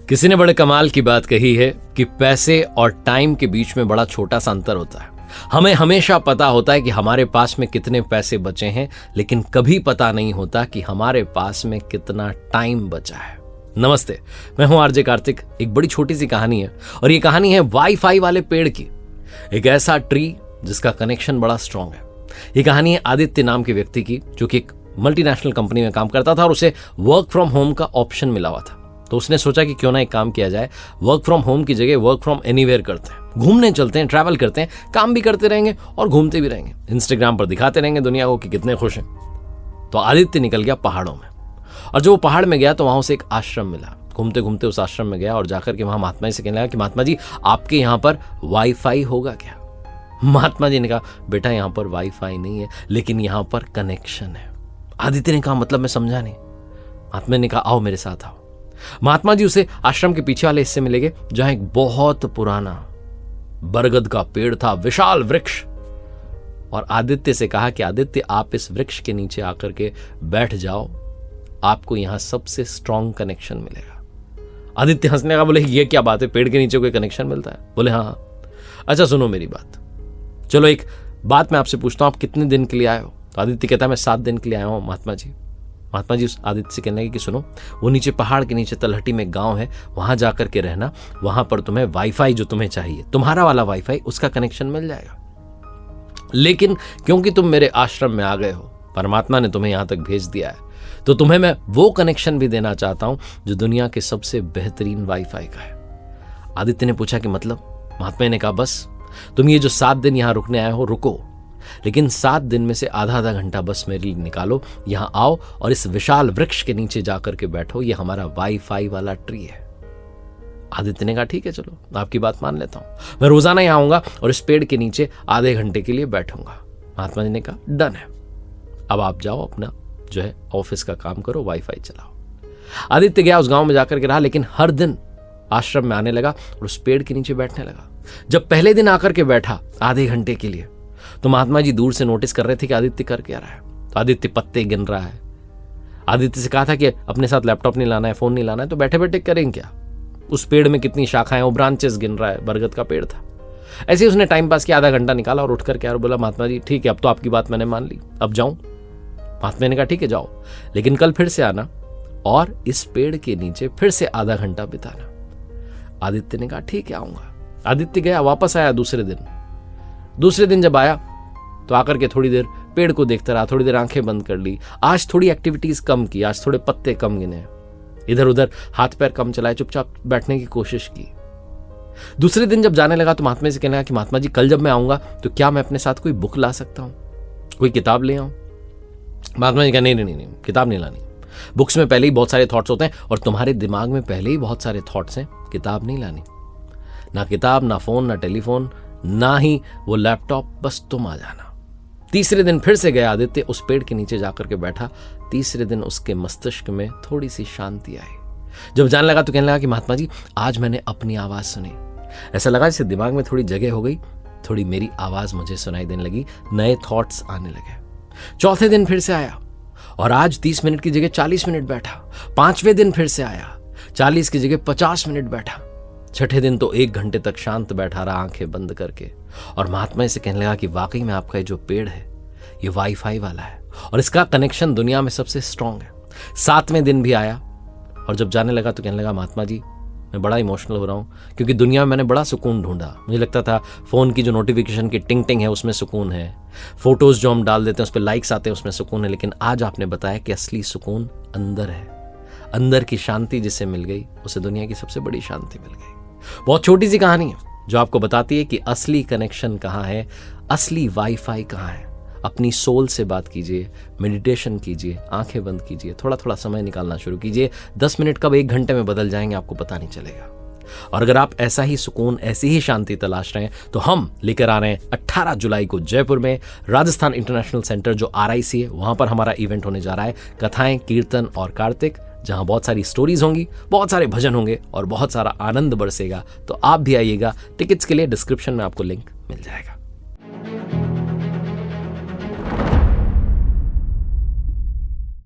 किसी ने बड़े कमाल की बात कही है कि पैसे और टाइम के बीच में बड़ा छोटा सा अंतर होता है। हमें हमेशा पता होता है कि हमारे पास में कितने पैसे बचे हैं, लेकिन कभी पता नहीं होता कि हमारे पास में कितना टाइम बचा है। नमस्ते, मैं हूं आरजे कार्तिक। एक बड़ी छोटी सी कहानी है और ये कहानी है वाईफाई वाले पेड़ की। एक ऐसा ट्री जिसका कनेक्शन बड़ा स्ट्रांग है। ये कहानी है आदित्य नाम के व्यक्ति की, जो कि एक मल्टीनेशनल कंपनी में काम करता था और उसे वर्क फ्रॉम होम का ऑप्शन मिला हुआ था। तो उसने सोचा कि क्यों ना एक काम किया जाए, वर्क फ्रॉम होम की जगह वर्क फ्रॉम एनीवेयर करते हैं। घूमने चलते हैं, ट्रैवल करते हैं, काम भी करते रहेंगे और घूमते भी रहेंगे। इंस्टाग्राम पर दिखाते रहेंगे दुनिया को कि कितने खुश हैं। तो आदित्य निकल गया पहाड़ों में, और जब वो पहाड़ में गया तो वहां उसे एक आश्रम मिला। घूमते घूमते उस आश्रम में गया और जाकर के वहां महात्मा जी से कहने लगा कि महात्मा जी, आपके यहाँ पर वाईफाई होगा क्या? महात्मा जी ने कहा, बेटा यहाँ पर वाईफाई नहीं है, लेकिन यहाँ पर कनेक्शन है। आदित्य ने कहा, मतलब मैं समझा नहीं। महात्मा ने कहा, आओ मेरे साथ आओ। महात्मा जी उसे आश्रम के पीछे वाले हिस्से में ले गए, जहां एक बहुत पुराना बरगद का पेड़ था, विशाल वृक्ष। और आदित्य से कहा कि आदित्य, आप इस वृक्ष के नीचे आकर के बैठ जाओ, आपको यहां सबसे स्ट्रांग कनेक्शन मिलेगा। आदित्य हंसने लगा, बोले ये क्या बात है, पेड़ के नीचे कोई कनेक्शन मिलता है? बोले हाँ। अच्छा सुनो मेरी बात, चलो एक बात मैं आपसे पूछता हूं, आप कितने दिन के लिए आए हो? तो आदित्य कहता है, मैं 7 दिन के लिए आया हूं महात्मा जी। महात्मा जी उस आदित्य से कहने लगे कि सुनो, वो नीचे पहाड़ के नीचे तलहटी में गांव है, वहां जाकर के रहना। वहां पर तुम्हें वाईफाई जो तुम्हें चाहिए, तुम्हारा वाला वाईफाई, उसका कनेक्शन मिल जाएगा। लेकिन क्योंकि तुम मेरे आश्रम में आ गए हो, परमात्मा ने तुम्हें यहां तक भेज दिया है, तो तुम्हें मैं वो कनेक्शन भी देना चाहता हूं जो दुनिया के सबसे बेहतरीन वाईफाई का है। आदित्य ने पूछा कि मतलब? महात्मा ने कहा, बस तुम ये जो 7 दिन यहां रुकने आए हो, रुको, लेकिन 7 दिन में से आधा घंटा बस मेरे लिए निकालो, यहां आओ और इस विशाल वृक्ष के नीचे जाकर के बैठो। ये हमारा वाईफाई वाला ट्री है। आदित्य ने कहा, ठीक है, चलो आपकी बात मान लेता हूं, मैं रोजाना यहां आऊंगा और इस पेड़ के नीचे आधे घंटे के लिए बैठूंगा। महात्मा जी ने कहा, डन है, अब आप जाओ, अपना जो है ऑफिस का काम करो, वाईफाई चलाओ। आदित्य गया, उस गांव में जाकर के रहा, लेकिन हर दिन आश्रम में आने लगा और उस पेड़ के नीचे बैठने लगा। जब पहले दिन आकर के बैठा आधे घंटे के लिए, तो महात्मा जी दूर से नोटिस कर रहे थे कि आदित्य कर क्या रहा है। तो आदित्य पत्ते गिन रहा है। आदित्य से कहा था कि अपने साथ लैपटॉप नहीं लाना है, फोन नहीं लाना है, तो बैठे बैठे करेंगे क्या? उस पेड़ में कितनी शाखाएं, वो ब्रांचेस गिन रहा है, बरगद का पेड़ था। ऐसे ही उसने टाइम पास किया, आधा घंटा निकाला और उठ करके बोला, महात्मा जी ठीक है, अब तो आपकी बात मैंने मान ली, अब जाऊं? महात्मा ने कहा, ठीक है जाओ, लेकिन कल फिर से आना और इस पेड़ के नीचे फिर से आधा घंटा बिताना। आदित्य ने कहा, ठीक है आऊंगा। आदित्य गया, वापस आया दूसरे दिन जब आया तो आकर के थोड़ी देर पेड़ को देखता रहा, थोड़ी देर आंखें बंद कर ली। आज थोड़ी एक्टिविटीज कम की, आज थोड़े पत्ते कम गिने, इधर उधर हाथ पैर कम चलाए, चुपचाप बैठने की कोशिश की। दूसरे दिन जब जाने लगा तो महात्मा से कहने लगा कि महात्मा जी, कल जब मैं आऊंगा तो क्या मैं अपने साथ कोई बुक ला सकता हूं, कोई किताब ले आऊं? महात्मा जी कहा, नहीं, किताब नहीं लानी। बुक्स में पहले ही बहुत सारे थॉट्स होते हैं और तुम्हारे दिमाग में पहले ही बहुत सारे थॉट्स हैं, किताब नहीं लानी। ना किताब, ना फोन, ना टेलीफोन, ना ही वो लैपटॉप, बस तुम आ जाना। तीसरे दिन फिर से गया आदित्य, उस पेड़ के नीचे जाकर के बैठा। तीसरे दिन उसके मस्तिष्क में थोड़ी सी शांति आई। जब जाने लगा तो कहने लगा कि महात्मा जी, आज मैंने अपनी आवाज सुनी, ऐसा लगा जैसे दिमाग में थोड़ी जगह हो गई, थोड़ी मेरी आवाज मुझे सुनाई देने लगी, नए थॉट्स आने लगे। चौथे दिन फिर से आया और आज 30 मिनट की जगह 40 मिनट बैठा। 5वें दिन फिर से आया, 40 की जगह 50 मिनट बैठा। 6ठे दिन तो 1 घंटे तक शांत बैठा रहा, आंखें बंद करके। और महात्मा से कहने लगा कि वाकई में आपका ये जो पेड़ है, ये वाईफाई वाला है और इसका कनेक्शन दुनिया में सबसे स्ट्रांग है। 7वें दिन भी आया और जब जाने लगा तो कहने लगा, महात्मा जी मैं बड़ा इमोशनल हो रहा हूँ, क्योंकि दुनिया में मैंने बड़ा सुकून ढूंढा। मुझे लगता था फोन की जो नोटिफिकेशन की टिंग टिंग है उसमें सुकून है, फोटोज जो हम डाल देते हैं उस पर लाइक्स आते हैं उसमें सुकून है, लेकिन आज आपने बताया कि असली सुकून अंदर है। अंदर की शांति जिसे मिल गई, उसे दुनिया की सबसे बड़ी शांति मिल गई। बहुत छोटी सी कहानी है जो आपको बताती है कि असली कनेक्शन कहाँ है, असली वाईफाई कहाँ है। अपनी सोल से बात कीजिए, मेडिटेशन कीजिए, आंखें बंद कीजिए, थोड़ा थोड़ा समय निकालना शुरू कीजिए। 10 मिनट कब 1 घंटे में बदल जाएंगे आपको पता नहीं चलेगा। और अगर आप ऐसा ही सुकून, ऐसी ही शांति तलाश रहे हैं तो हम लेकर आ रहे हैं 18 जुलाई को जयपुर में राजस्थान इंटरनेशनल सेंटर जो RIC है, वहां पर हमारा इवेंट होने जा रहा है, कथाएं, कीर्तन और कार्तिक, जहां बहुत सारी स्टोरीज होंगी, बहुत सारे भजन होंगे और बहुत सारा आनंद बरसेगा। तो आप भी आइएगा। टिकट्स के लिए डिस्क्रिप्शन में आपको लिंक मिल जाएगा।